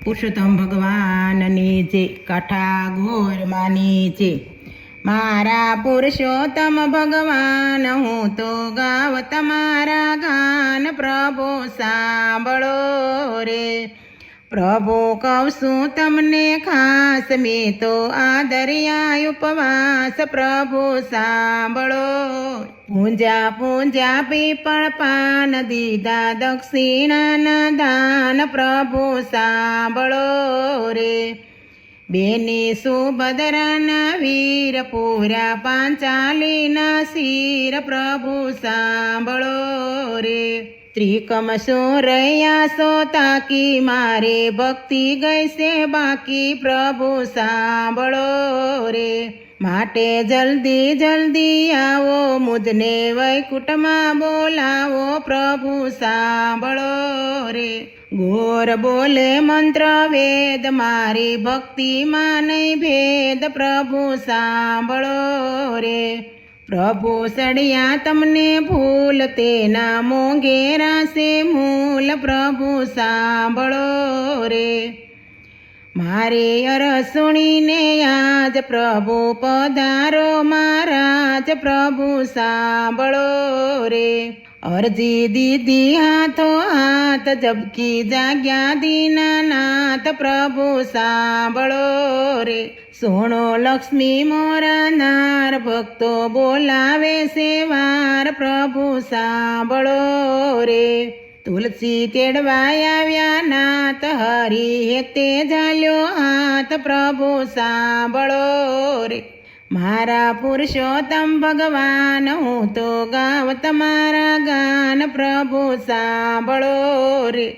પુરુષોત્તમ ભગવાનની જે કથા ઘોરમાની છે મારા પુરુષોત્તમ ભગવાન હું તો ગાવ તમારા ગાન પ્રભુ સાંભળો રે પ્રભુ કહું છું તમને ખાસ મેં તો આદર્યા ઉપવાસ પ્રભુ સાંભળો પૂંજા પૂંજા પીપળ પાન દીધા દક્ષિણાના દાન પ્રભુ સાંભળો રે બેની સુભદ્રાના વીર પૂરા પાંચાલીના શિર પ્રભુ સાંભળો રે ત્રિકમ સોરૈયા સો તાકી મારે ભક્તિ ગઈ છે બાકી પ્રભુ સાંભળો રે માટે જલ્દી જલ્દી આવો મુજને વૈકુંઠમાં બોલાવો પ્રભુ સાંભળો રે ઘોર બોલે મંત્ર વેદ મારી ભક્તિમાં નહીં ભેદ પ્રભુ સાંભળો રે પ્રભુ સળિયા તમને ફૂલ તેના મોંઘેરા છે મૂલ પ્રભુ સાંભળો રે મારી અરસુણીને આજ પ્રભુ પધારો મહારાજ પ્રભુ સાંભળો રે અરજી દીદી હાથો હાથ જબકી જાગ્યા દીનાનાથ પ્રભુ સાંભળો રે સોણો લક્ષ્મી મોરા નાર ભક્તો બોલાવે છે વાર પ્રભુ સાંભળો રે તુલસી તેડવાય આવ્યા નાથ હરી હેતે ઝાલ્યો હાથ પ્રભુ સાંભળો રે મારા પુરુષોત્તમ ભગવાન હું તો ગાવ તમારા ગાન પ્રભુ સાંભળો રે